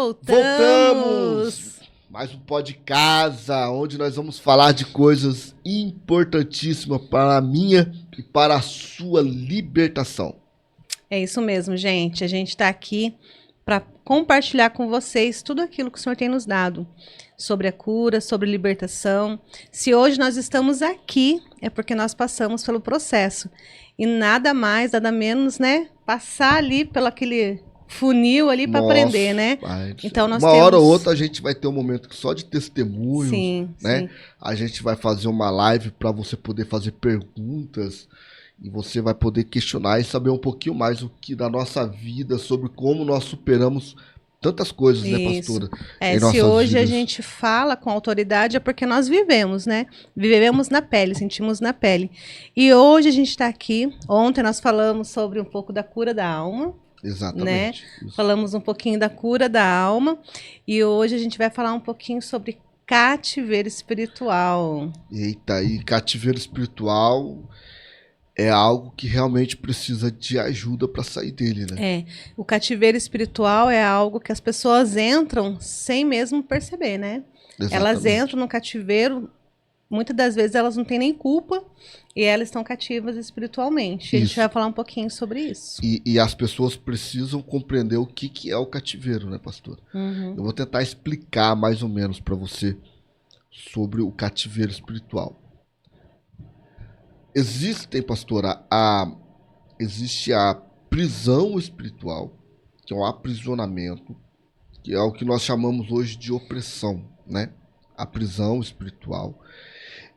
Voltamos! Mais um Pó de Casa, onde nós vamos falar de coisas importantíssimas para a minha e para a sua libertação. É isso mesmo, gente. A gente está aqui para compartilhar com vocês tudo aquilo que o Senhor tem nos dado sobre a cura, sobre libertação. Se hoje nós estamos aqui, é porque nós passamos pelo processo. E nada mais, nada menos, né? Passar ali pelo aquele funil ali para aprender, né? Então nós temos... hora ou outra a gente vai ter um momento só de testemunhos, né? Sim. A gente vai fazer uma live para você poder fazer perguntas e você vai poder questionar e saber um pouquinho mais da nossa vida, sobre como nós superamos tantas coisas, né, pastora? Se hoje vidas. A gente fala com autoridade é porque nós vivemos, né? Vivemos na pele, sentimos na pele. E hoje a gente está aqui. Ontem nós falamos sobre um pouco da cura da alma. Exatamente. Né? Falamos um pouquinho da cura da alma. E hoje a gente vai falar um pouquinho sobre cativeiro espiritual. Eita, e cativeiro espiritual é algo que realmente precisa de ajuda para sair dele, né? O cativeiro espiritual é algo que as pessoas entram sem mesmo perceber, né? Exatamente. Elas entram no cativeiro, muitas das vezes elas não têm nem culpa e elas estão cativas espiritualmente. A gente vai falar um pouquinho sobre isso. E as pessoas precisam compreender o que é o cativeiro, né, pastor? Eu vou tentar explicar mais ou menos para você sobre o cativeiro espiritual. Existem, pastora, existe a prisão espiritual, que é o aprisionamento, que é o que nós chamamos hoje de opressão, né? A prisão espiritual.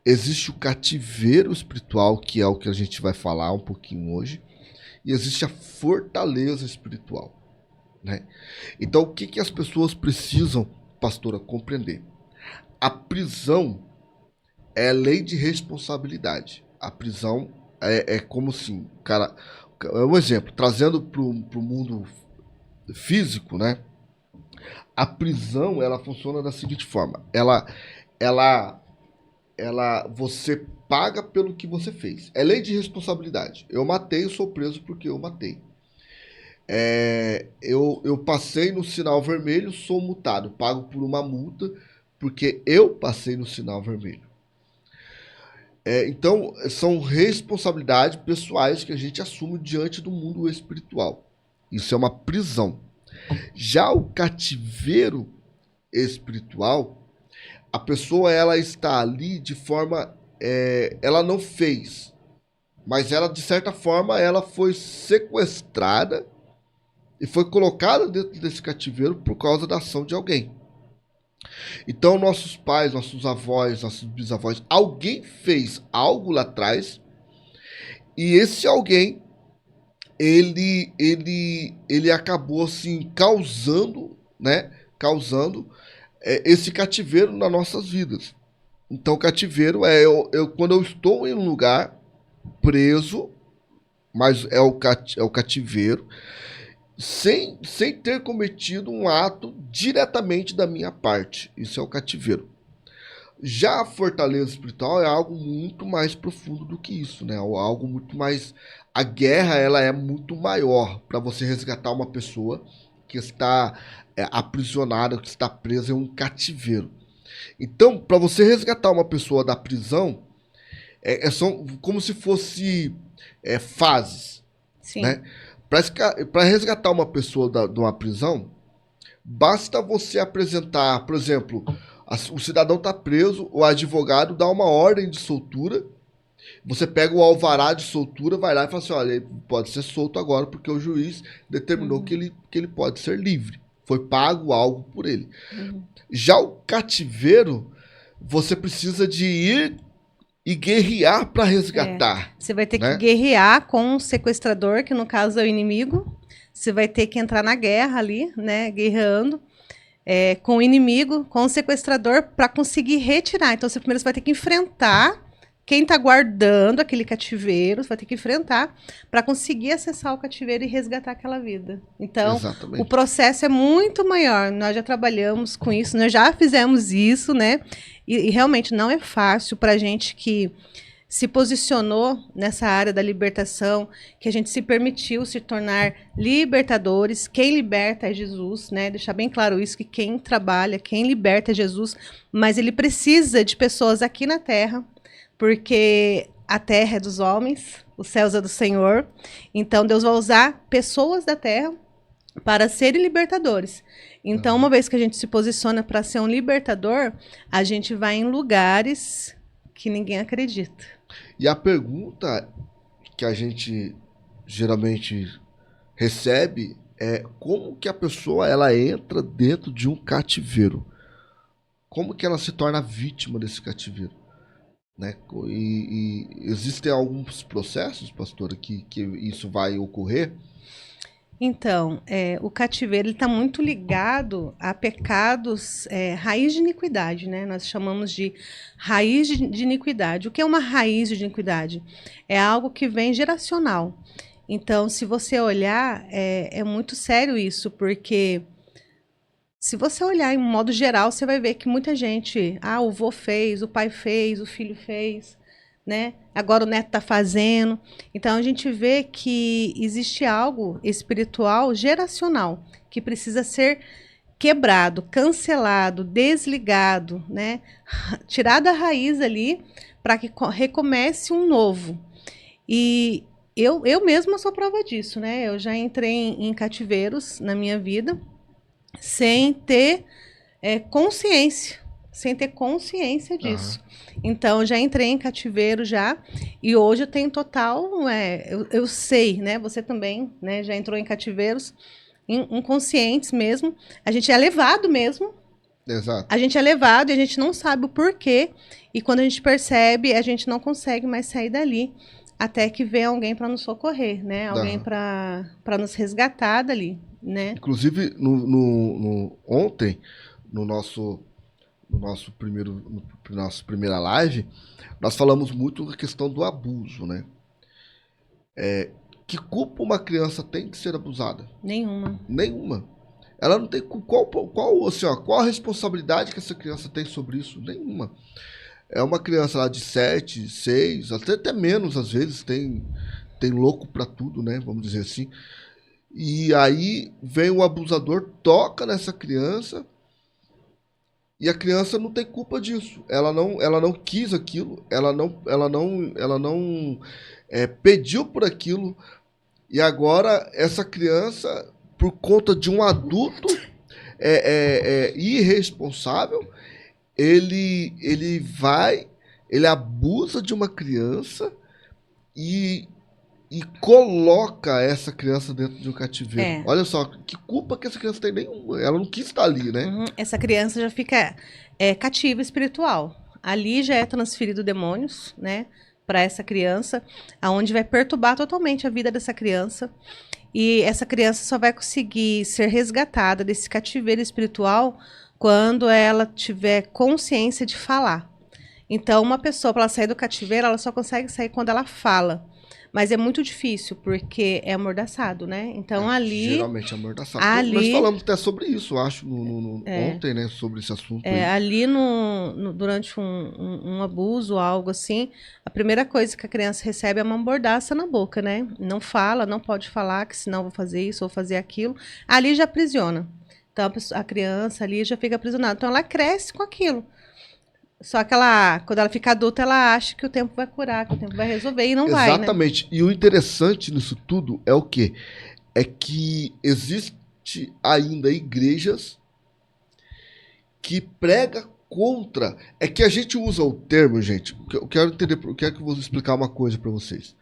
Existe o cativeiro espiritual, que é o que a gente vai falar um pouquinho hoje, e existe a fortaleza espiritual, né? Então, o que as pessoas precisam, pastora, compreender? A prisão é lei de responsabilidade. A prisão é como assim, cara, é um exemplo, trazendo para o mundo físico, né? A prisão, ela funciona da seguinte forma, você paga pelo que você fez. É lei de responsabilidade. Eu matei, eu sou preso porque eu matei. Eu passei no sinal vermelho, sou multado, pago por uma multa porque eu passei no sinal vermelho. Então, são responsabilidades pessoais que a gente assume diante do mundo espiritual. Isso é uma prisão. Já o cativeiro espiritual, a pessoa ela está ali de forma... ela não fez, mas ela, de certa forma, ela foi sequestrada e foi colocada dentro desse cativeiro por causa da ação de alguém. Então, nossos pais, nossos avós, nossos bisavós, alguém fez algo lá atrás e esse alguém, ele acabou assim causando esse cativeiro nas nossas vidas. Então, cativeiro é quando eu estou em um lugar preso, mas é o cativeiro, sem ter cometido um ato diretamente da minha parte. Isso é o cativeiro. Já a fortaleza espiritual é algo muito mais profundo do que isso, né? Algo muito mais... A guerra, ela é muito maior para você resgatar uma pessoa que está aprisionada, que está presa em um cativeiro. Então, para você resgatar uma pessoa da prisão, são como se fosse fases. Sim. Né? Para resgatar uma pessoa de uma prisão, basta você apresentar, por exemplo, o cidadão está preso, o advogado dá uma ordem de soltura, você pega o alvará de soltura, vai lá e fala assim, olha, ele pode ser solto agora porque o juiz determinou que ele pode ser livre. Foi pago algo por ele. Já o cativeiro, você precisa de ir e guerrear para resgatar. Você vai ter que guerrear com o sequestrador, que no caso é o inimigo. Você vai ter que entrar na guerra ali, né, guerreando com o inimigo, com o sequestrador, para conseguir retirar. Então, você primeiro vai ter que enfrentar quem está guardando aquele cativeiro, você vai ter que enfrentar para conseguir acessar o cativeiro e resgatar aquela vida. Então, exatamente, o processo é muito maior. Nós já trabalhamos com isso, nós já fizemos isso, né? E realmente não é fácil para a gente que se posicionou nessa área da libertação, que a gente se permitiu se tornar libertadores. Quem liberta é Jesus, né? Deixar bem claro isso, que quem trabalha, quem liberta é Jesus, mas ele precisa de pessoas aqui na terra, porque a terra é dos homens, os céus é do Senhor. Então Deus vai usar pessoas da terra para serem libertadores. Então, uma vez que a gente se posiciona para ser um libertador, a gente vai em lugares que ninguém acredita. E a pergunta que a gente geralmente recebe é como que a pessoa ela entra dentro de um cativeiro? Como que ela se torna vítima desse cativeiro? Né? E existem alguns processos, pastora, que isso vai ocorrer? Então, o cativeiro está muito ligado a pecados, raiz de iniquidade, né? Nós chamamos de raiz de iniquidade. O que é uma raiz de iniquidade? É algo que vem geracional. Então, se você olhar, é muito sério isso, porque se você olhar em modo geral, você vai ver que muita gente, o vô fez, o pai fez, o filho fez, né? Agora o neto está fazendo. Então a gente vê que existe algo espiritual geracional que precisa ser quebrado, cancelado, desligado, né? Tirado a raiz ali para que recomece um novo. E eu mesma sou prova disso, né? Eu já entrei em cativeiros na minha vida sem ter consciência. Sem ter consciência disso. Então, já entrei em cativeiro já, e hoje eu tenho total, eu sei, né? Você também, né? Já entrou em cativeiros inconscientes mesmo. A gente é levado mesmo. Exato. A gente é levado e a gente não sabe o porquê. E quando a gente percebe, a gente não consegue mais sair dali, até que vem alguém para nos socorrer, né? Alguém para nos resgatar dali, né? Inclusive, ontem, no nossa primeira live, nós falamos muito da questão do abuso, né? Que culpa uma criança tem de ser abusada? Nenhuma. Ela não tem qual a responsabilidade que essa criança tem sobre isso? Nenhuma. É uma criança lá de 7, 6, até menos às vezes, tem louco pra tudo, né? Vamos dizer assim. E aí vem o abusador, toca nessa criança, e a criança não tem culpa disso. Ela não quis aquilo, ela não pediu por aquilo. E agora essa criança, por conta de um adulto irresponsável, ele abusa de uma criança e coloca essa criança dentro de um cativeiro. Olha só, que culpa que essa criança tem? Nenhuma. Ela não quis estar ali, né? Essa criança já fica cativa espiritual. Ali já é transferido demônios, né? Para essa criança, aonde vai perturbar totalmente a vida dessa criança. E essa criança só vai conseguir ser resgatada desse cativeiro espiritual quando ela tiver consciência de falar. Então, uma pessoa, para ela sair do cativeiro, ela só consegue sair quando ela fala. Mas é muito difícil, porque é amordaçado, né? Então, ali... Geralmente é amordaçado. Nós falamos até sobre isso, acho, ontem, né? Sobre esse assunto. Ali, durante um abuso, algo assim, a primeira coisa que a criança recebe é uma mordaça na boca, né? Não fala, não pode falar, que senão vou fazer isso, vou fazer aquilo. Ali já aprisiona. Então, a criança ali já fica aprisionada. Então, ela cresce com aquilo. Só que quando ela fica adulta, ela acha que o tempo vai curar, que o tempo vai resolver, e não vai, né? Exatamente. E o interessante nisso tudo é o quê? É que existe ainda igrejas que pregam contra. É que a gente usa o termo, gente. Eu quero entender, eu quero que eu vou explicar uma coisa para vocês.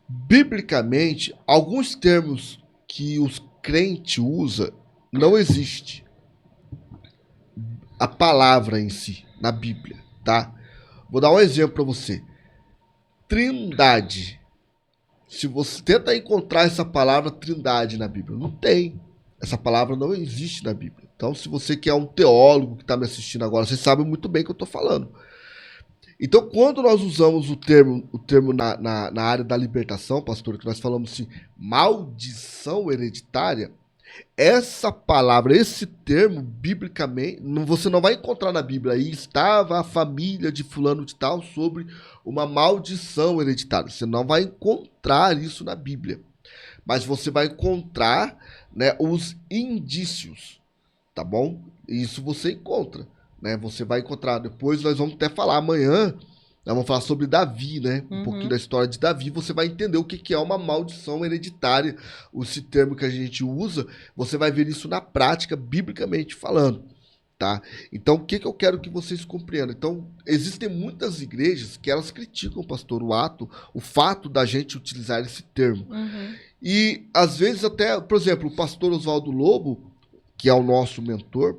Biblicamente, alguns termos que os crentes usam não existe a palavra em si na Bíblia, tá? Vou dar um exemplo para você. Trindade. Se você tenta encontrar essa palavra trindade na Bíblia, não tem. Essa palavra não existe na Bíblia. Então, se você que é um teólogo que está me assistindo agora, você sabe muito bem o que eu estou falando. Então, quando nós usamos o termo na área da libertação, pastor, que nós falamos assim, maldição hereditária, Essa palavra, esse termo, biblicamente, você não vai encontrar na Bíblia. Aí estava a família de fulano de tal sobre uma maldição hereditária. Você não vai encontrar isso na Bíblia. Mas você vai encontrar, né, os indícios, tá bom? Isso você encontra, né? Você vai encontrar. Depois nós vamos até falar amanhã. Nós vamos falar sobre Davi, né? Um pouquinho da história de Davi. Você vai entender o que é uma maldição hereditária. Esse termo que a gente usa, você vai ver isso na prática, biblicamente falando, tá? Então, o que eu quero que vocês compreendam? Então, existem muitas igrejas que elas criticam, pastor, o fato da gente utilizar esse termo. E, às vezes, até, por exemplo, o pastor Oswaldo Lobo, que é o nosso mentor,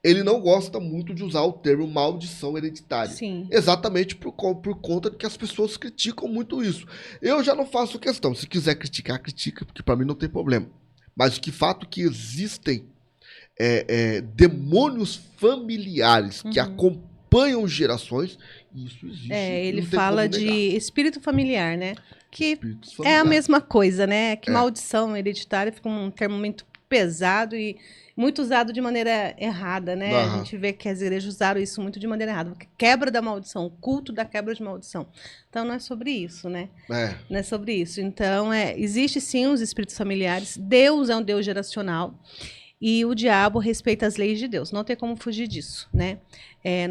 ele não gosta muito de usar o termo maldição hereditária. Sim. Exatamente por conta de que as pessoas criticam muito isso. Eu já não faço questão. Se quiser criticar, critica, porque para mim não tem problema. Mas o que fato que existem demônios familiares que acompanham gerações, isso existe. Ele fala de espírito familiar, né? Que é a mesma coisa, né? Que maldição hereditária fica um termo muito pesado e muito usado de maneira errada, né? A gente vê que as igrejas usaram isso muito de maneira errada. Quebra da maldição, o culto da quebra de maldição. Então, não é sobre isso, né? Não é sobre isso. Então, existe sim os espíritos familiares. Deus é um Deus geracional. E o diabo respeita as leis de Deus. Não tem como fugir disso, né?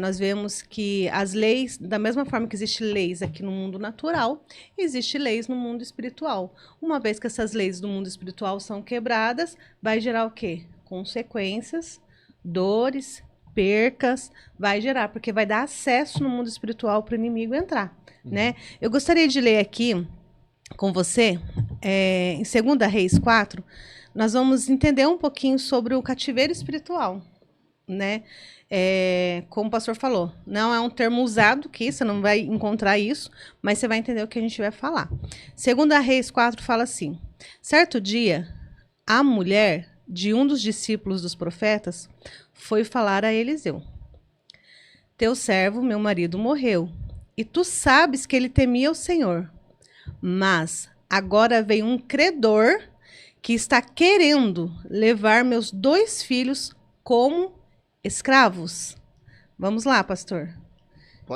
Nós vemos que as leis, da mesma forma que existem leis aqui no mundo natural, existem leis no mundo espiritual. Uma vez que essas leis do mundo espiritual são quebradas, vai gerar o quê? Consequências, dores, percas, vai gerar, porque vai dar acesso no mundo espiritual para o inimigo entrar, né? Eu gostaria de ler aqui com você, em 2 Reis 4, nós vamos entender um pouquinho sobre o cativeiro espiritual, né? Como o pastor falou, não é um termo usado aqui, você não vai encontrar isso, mas você vai entender o que a gente vai falar. 2 Reis 4 fala assim: certo dia, a mulher de um dos discípulos dos profetas foi falar a Eliseu: teu servo, meu marido, morreu, e tu sabes que ele temia o Senhor, mas agora veio um credor que está querendo levar meus 2 filhos como escravos. Vamos lá, pastor.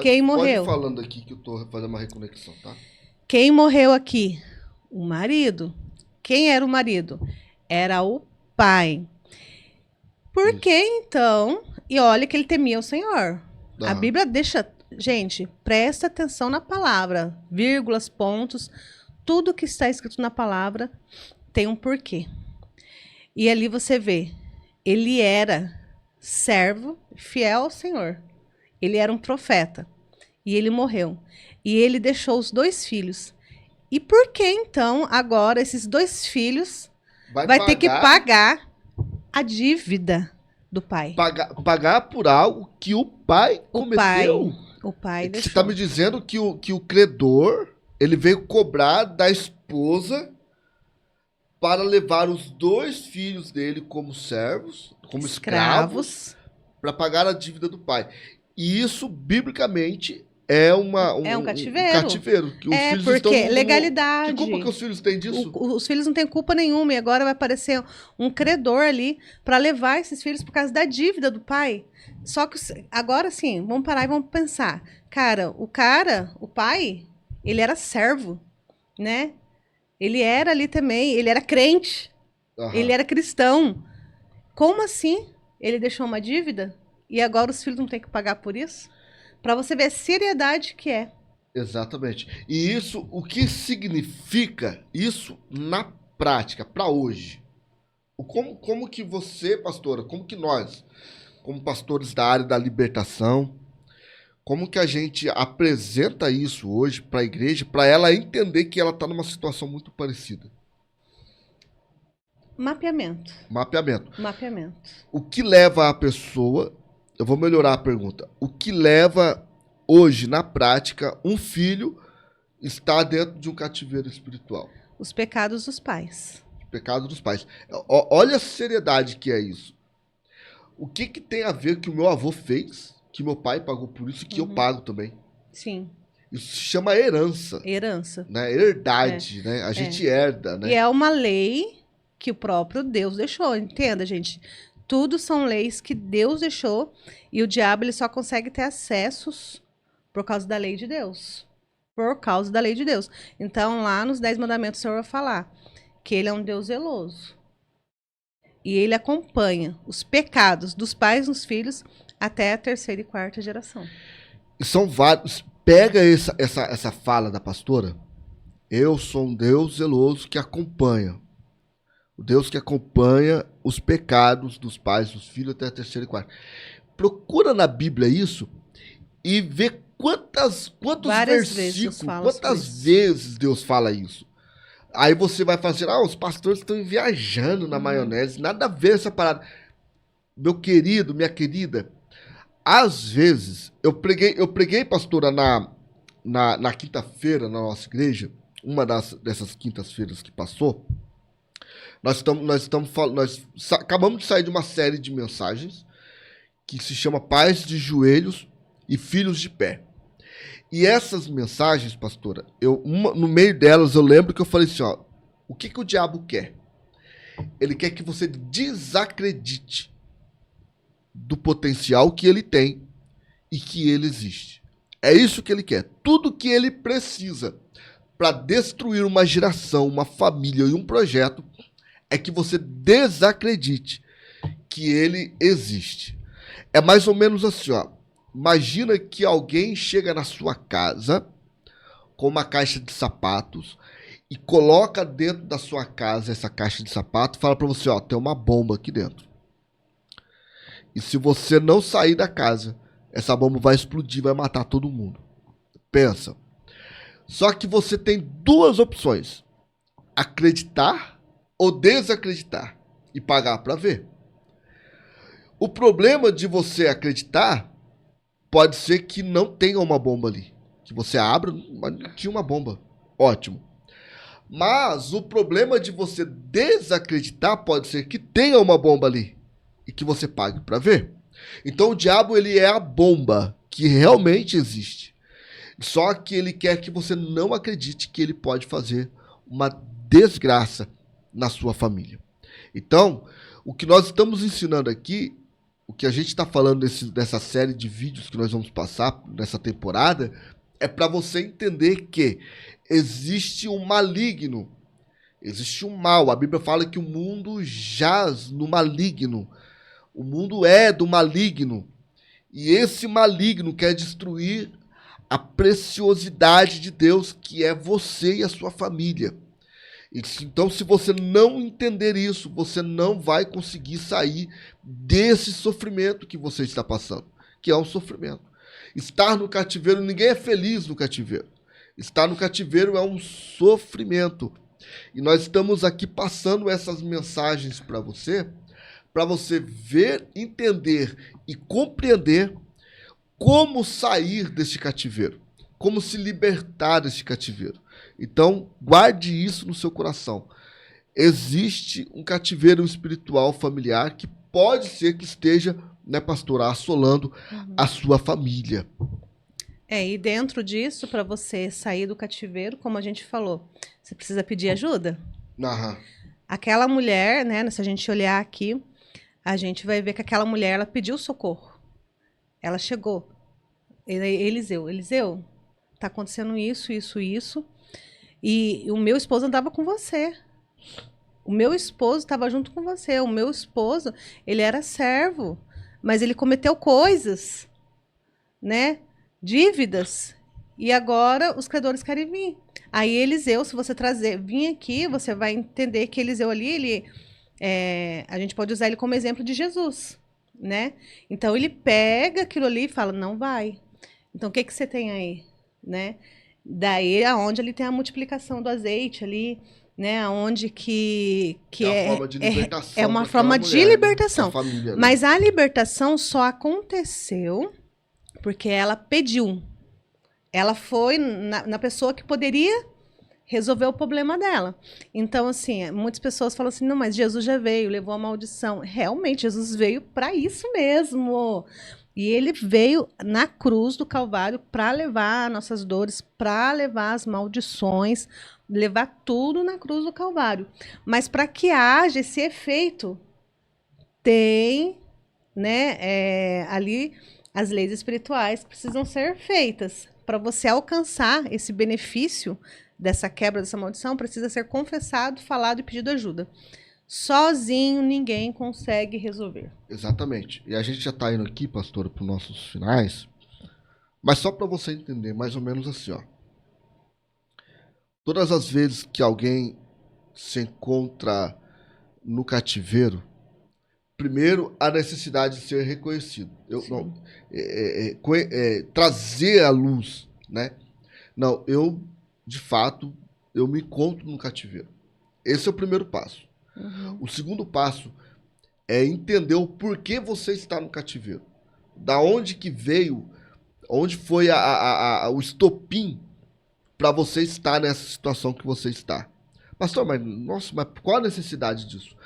Quem morreu? Pode ir falando aqui que eu estou fazendo uma reconexão, tá? Quem morreu aqui? O marido. Quem era o marido? Era o pai. Por que então? E olha que ele temia o Senhor. A Bíblia deixa... Gente, presta atenção na palavra. Vírgulas, pontos. Tudo que está escrito na palavra tem um porquê. E ali você vê, ele era servo fiel ao Senhor. Ele era um profeta. E ele morreu. E ele deixou os 2 filhos. E por que então agora esses 2 filhos vai ter que pagar a dívida do pai? Pagar por algo que o pai cometeu? O pai deixou. Você está me dizendo que o credor, ele veio cobrar da esposa para levar os 2 filhos dele como servos, como escravos, para pagar a dívida do pai. E isso, biblicamente, é um cativeiro. Que os filhos porque estão legalidade. Que culpa que os filhos têm disso? Os filhos não têm culpa nenhuma, e agora vai aparecer um credor ali para levar esses filhos por causa da dívida do pai. Só que agora sim, vamos parar e vamos pensar. O pai, ele era servo, né? Ele era ali também, ele era crente, ele era cristão. Como assim? Ele deixou uma dívida e agora os filhos não têm que pagar por isso? Para você ver a seriedade que é. Exatamente. E isso, o que significa isso na prática, para hoje? Como que você, pastora, como que nós, como pastores da área da libertação, como que a gente apresenta isso hoje para a igreja, para ela entender que ela está numa situação muito parecida? Mapeamento. O que leva a pessoa... Eu vou melhorar a pergunta. O que leva hoje, na prática, um filho estar dentro de um cativeiro espiritual? Os pecados dos pais. Os pecados dos pais. Olha a seriedade que é isso. O que tem a ver que o meu avô fez, que meu pai pagou por isso e que eu pago também? Sim. Isso se chama herança. Herança. Né? Herdade, né? A gente herda, né? E é uma lei que o próprio Deus deixou. Entenda, gente. Tudo são leis que Deus deixou e o diabo ele só consegue ter acessos por causa da lei de Deus. Por causa da lei de Deus. Então, lá nos 10 mandamentos, o Senhor vai falar que ele é um Deus zeloso. E ele acompanha os pecados dos pais nos filhos até a 3ª e 4ª geração. E são vários. Pega essa fala da pastora. Eu sou um Deus zeloso que acompanha. O Deus que acompanha os pecados dos pais, dos filhos até a 3ª e 4ª. Procura na Bíblia isso e vê quantos versículos, quantas vezes Deus fala isso. Aí você vai fazer, os pastores estão viajando na maionese, nada a ver essa parada. Meu querido, minha querida, às vezes, eu preguei, pastora, na quinta-feira, na nossa igreja, uma dessas quintas-feiras que passou, nós acabamos de sair de uma série de mensagens que se chama Pais de Joelhos e Filhos de Pé. E essas mensagens, pastora, no meio delas eu lembro que eu falei assim, o que o diabo quer? Ele quer que você desacredite do potencial que ele tem e que ele existe. É isso que ele quer. Tudo que ele precisa para destruir uma geração, uma família e um projeto é que você desacredite que ele existe. É mais ou menos assim, Imagina que alguém chega na sua casa com uma caixa de sapatos e coloca dentro da sua casa essa caixa de sapato e fala para você, tem uma bomba aqui dentro. E se você não sair da casa, essa bomba vai explodir, vai matar todo mundo. Pensa. Só que você tem duas opções. Acreditar ou desacreditar e pagar para ver. O problema de você acreditar pode ser que não tenha uma bomba ali. Que você abra, mas não tinha uma bomba. Ótimo. Mas o problema de você desacreditar pode ser que tenha uma bomba ali. E que você pague para ver. Então o diabo ele é a bomba que realmente existe. Só que ele quer que você não acredite que ele pode fazer uma desgraça na sua família. Então, o que nós estamos ensinando aqui, o que a gente está falando dessa série de vídeos que nós vamos passar nessa temporada, é para você entender que existe um maligno, existe um mal. A Bíblia fala que o mundo jaz no maligno. O mundo é do maligno. E esse maligno quer destruir a preciosidade de Deus, que é você e a sua família. Então, se você não entender isso, você não vai conseguir sair desse sofrimento que você está passando, que é um sofrimento. Estar no cativeiro, ninguém é feliz no cativeiro. Estar no cativeiro é um sofrimento. E nós estamos aqui passando essas mensagens para você ver, entender e compreender como sair desse cativeiro, como se libertar desse cativeiro. Então, guarde isso no seu coração. Existe um cativeiro espiritual familiar que pode ser que esteja, pastora, assolando a sua família. E dentro disso, para você sair do cativeiro, como a gente falou, você precisa pedir ajuda. Aquela mulher, se a gente olhar aqui, a gente vai ver que aquela mulher, ela pediu socorro. Ela chegou. Eliseu, tá acontecendo isso. E o meu esposo andava com você. O meu esposo estava junto com você. O meu esposo, ele era servo. Mas ele cometeu coisas, dívidas. E agora os credores querem vir. Aí Eliseu, se você vir aqui, você vai entender que Eliseu ali, a gente pode usar ele como exemplo de Jesus, Então ele pega aquilo ali e fala, não vai. Então o que você tem aí, Daí aonde ele tem a multiplicação do azeite ali, aonde que é uma forma de libertação. É uma forma de libertação. Família, Mas a libertação só aconteceu porque ela pediu. Ela foi na pessoa que poderia resolver o problema dela. Então, assim, muitas pessoas falam assim, não, mas Jesus já veio, levou a maldição. Realmente, Jesus veio para isso mesmo. E ele veio na cruz do Calvário para levar nossas dores, para levar as maldições, levar tudo na cruz do Calvário. Mas para que haja esse efeito, tem, né, ali as leis espirituais que precisam ser feitas. Para você alcançar esse benefício dessa quebra, dessa maldição, precisa ser confessado, falado e pedido ajuda. Sozinho ninguém consegue resolver. Exatamente. E a gente já está indo aqui, pastora, para os nossos finais, mas só para você entender, mais ou menos assim, ó. Todas as vezes que alguém se encontra no cativeiro, primeiro a necessidade de ser reconhecido. Trazer à luz, né? Não, de fato, eu me encontro no cativeiro. Esse é o primeiro passo. Uhum. O segundo passo é entender o porquê você está no cativeiro. Da onde que veio, onde foi o estopim para você estar nessa situação que você está. Pastor, mas qual a necessidade disso?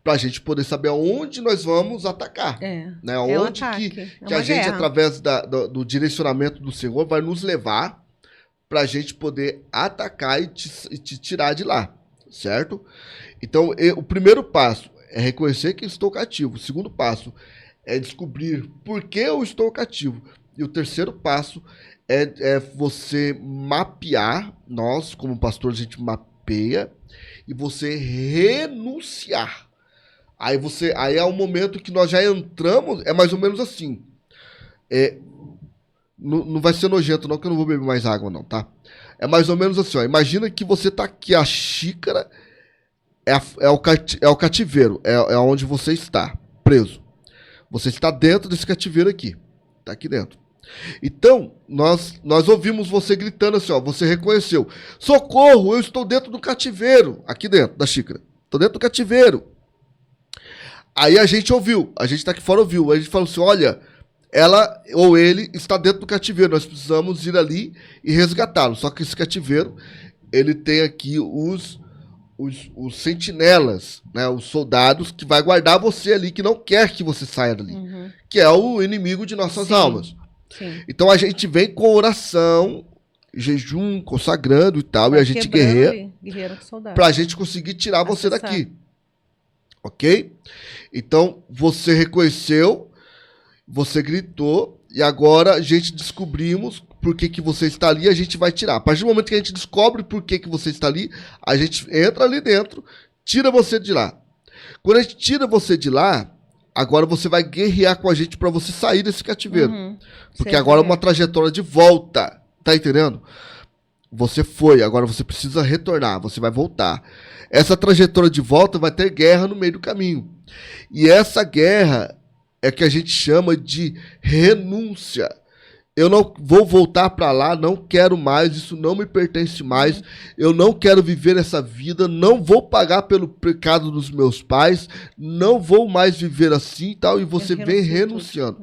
Para a gente poder saber aonde nós vamos atacar. Né? Onde que a gente, através do direcionamento do Senhor, vai nos levar para a gente poder atacar e te tirar de lá. Certo? Então, o primeiro passo é reconhecer que estou cativo. O segundo passo é descobrir por que eu estou cativo. E o terceiro passo é você mapear. Nós, como pastor, a gente mapeia e você renunciar. Aí é o momento que nós já entramos, é mais ou menos assim. Não vai ser nojento não, que eu não vou beber mais água não, tá? É mais ou menos assim, ó. Imagina que você tá aqui, a xícara é o cativeiro, é onde você está preso. Você está dentro desse cativeiro aqui. Tá aqui dentro. Então, nós ouvimos você gritando assim, ó. Você reconheceu. Socorro, eu estou dentro do cativeiro. Aqui dentro da xícara. Estou dentro do cativeiro. Aí a gente ouviu. A gente tá aqui fora ouviu. A gente falou assim, olha, ela ou ele está dentro do cativeiro. Nós precisamos ir ali e resgatá-lo. Só que esse cativeiro, ele tem aqui os sentinelas, né, os soldados que vai guardar você ali, que não quer que você saia dali, que é o inimigo de nossas almas. Sim. Então a gente vem com oração, jejum, consagrando e tal, e a gente guerreia para a gente conseguir tirar você daqui. Ok? Então você reconheceu, você gritou, e agora a gente descobrimos por que você está ali, a gente vai tirar. A partir do momento que a gente descobre por que você está ali, a gente entra ali dentro, tira você de lá. Quando a gente tira você de lá, agora você vai guerrear com a gente para você sair desse cativeiro. Porque agora é uma trajetória de volta. Tá entendendo? Você foi, agora você precisa retornar, você vai voltar. Essa trajetória de volta vai ter guerra no meio do caminho. E essa guerra é que a gente chama de renúncia. Eu não vou voltar para lá, não quero mais, isso não me pertence mais, eu não quero viver essa vida, não vou pagar pelo pecado dos meus pais, não vou mais viver assim e tal, e você vem renunciando.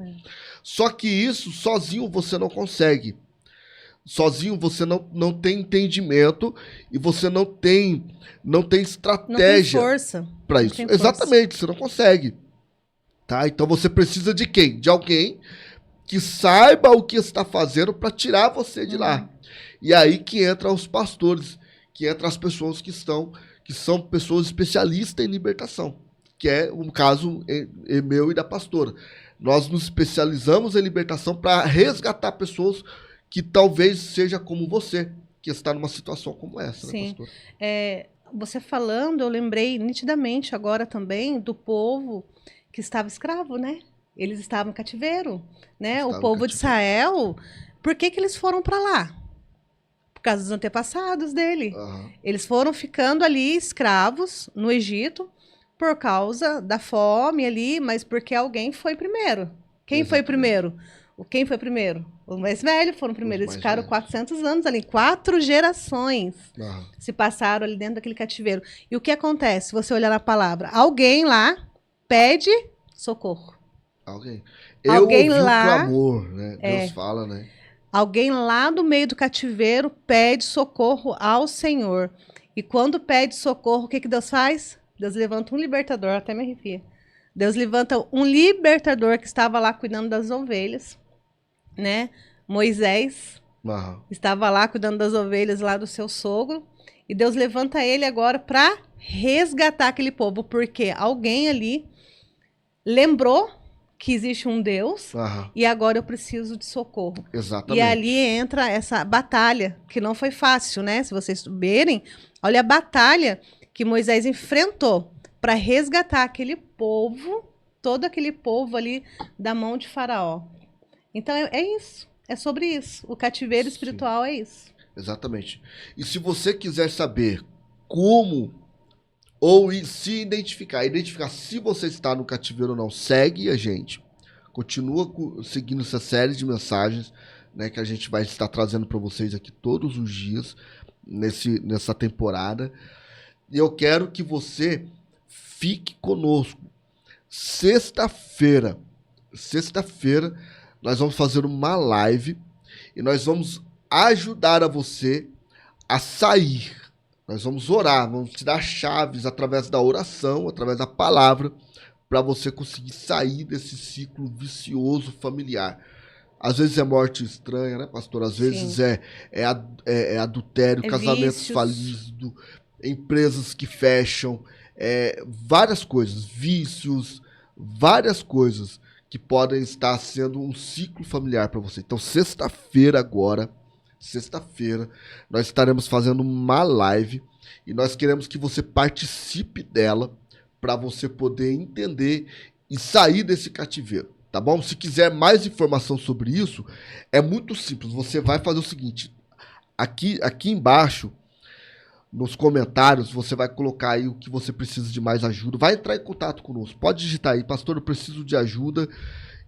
Só que isso, sozinho você não consegue. Sozinho você não tem entendimento e você não tem estratégia para isso. Exatamente, você não consegue. Tá? Então você precisa de quem? De alguém que saiba o que está fazendo para tirar você de lá. E aí que entram os pastores, que entram as pessoas que são pessoas especialistas em libertação, que é um caso meu e da pastora. Nós nos especializamos em libertação para resgatar pessoas que talvez seja como você, que está numa situação como essa, né, pastora? Você falando, eu lembrei nitidamente agora também do povo que estava escravo, né? Eles estavam em cativeiro, né? O povo de Israel, por que eles foram para lá? Por causa dos antepassados dele. Eles foram ficando ali escravos no Egito por causa da fome ali, mas porque alguém foi primeiro. Quem foi primeiro? Quem foi primeiro? Os mais velhos foram primeiro. Eles ficaram 400 anos ali, 4 gerações se passaram ali dentro daquele cativeiro. E o que acontece? Se você olhar na palavra, alguém lá pede socorro. Alguém Alguém ouvi lá, o clamor, né? Deus fala, né? Alguém lá do meio do cativeiro pede socorro ao Senhor. E quando pede socorro, o que Deus faz? Deus levanta um libertador, até me arrepia. Deus levanta um libertador que estava lá cuidando das ovelhas, né? Moisés estava lá cuidando das ovelhas lá do seu sogro. E Deus levanta ele agora para resgatar aquele povo, porque alguém ali lembrou que existe um Deus e agora eu preciso de socorro. Exatamente. E ali entra essa batalha, que não foi fácil, né? Se vocês verem, olha a batalha que Moisés enfrentou para resgatar aquele povo, todo aquele povo ali da mão de Faraó. Então é isso, é sobre isso. O cativeiro espiritual é isso. Exatamente. E se você quiser saber como ou se identificar se você está no cativeiro ou não, segue a gente. Continua seguindo essa série de mensagens, né, que a gente vai estar trazendo para vocês aqui todos os dias nessa temporada. E eu quero que você fique conosco. Sexta-feira, nós vamos fazer uma live e nós vamos ajudar a você a sair. Nós vamos orar, vamos te dar chaves através da oração, através da palavra, para você conseguir sair desse ciclo vicioso familiar. Às vezes é morte estranha, né, pastor? Às vezes é adultério, casamentos falidos, empresas que fecham, várias coisas, vícios, várias coisas que podem estar sendo um ciclo familiar para você. Então, sexta-feira, nós estaremos fazendo uma live e nós queremos que você participe dela para você poder entender e sair desse cativeiro, tá bom? Se quiser mais informação sobre isso, é muito simples. Você vai fazer o seguinte, aqui embaixo, nos comentários, você vai colocar aí o que você precisa de mais ajuda. Vai entrar em contato conosco. Pode digitar aí, pastor, eu preciso de ajuda.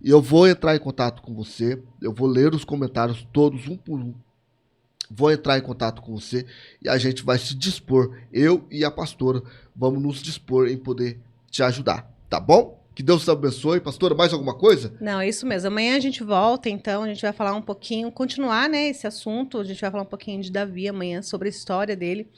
E eu vou entrar em contato com você. Eu vou ler os comentários todos, um por um. Vou entrar em contato com você e a gente vai se dispor, eu e a pastora, vamos nos dispor em poder te ajudar, tá bom? Que Deus te abençoe. Pastora, mais alguma coisa? Não, é isso mesmo. Amanhã a gente volta, então, a gente vai falar um pouquinho, continuar, né, esse assunto, a gente vai falar um pouquinho de Davi amanhã, sobre a história dele.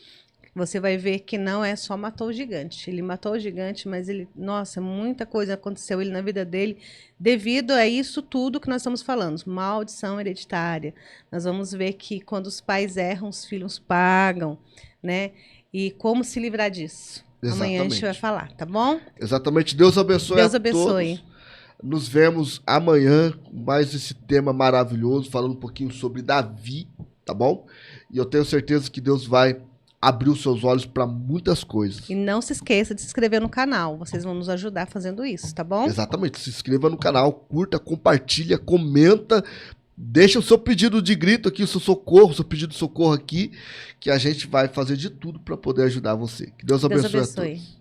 Você vai ver que não é só matou o gigante. Ele matou o gigante, mas nossa, muita coisa aconteceu na vida dele devido a isso tudo que nós estamos falando. Maldição hereditária. Nós vamos ver que quando os pais erram, os filhos pagam, né? E como se livrar disso. Exatamente. Amanhã a gente vai falar, tá bom? Exatamente. Deus abençoe Deus abençoe. Todos. Nos vemos amanhã com mais esse tema maravilhoso, falando um pouquinho sobre Davi, tá bom? E eu tenho certeza que Deus vai abrir os seus olhos para muitas coisas. E não se esqueça de se inscrever no canal. Vocês vão nos ajudar fazendo isso, tá bom? Exatamente. Se inscreva no canal, curta, compartilha, comenta, deixa o seu pedido de grito aqui, o seu socorro, o seu pedido de socorro aqui, que a gente vai fazer de tudo para poder ajudar você. Que Deus abençoe a todos.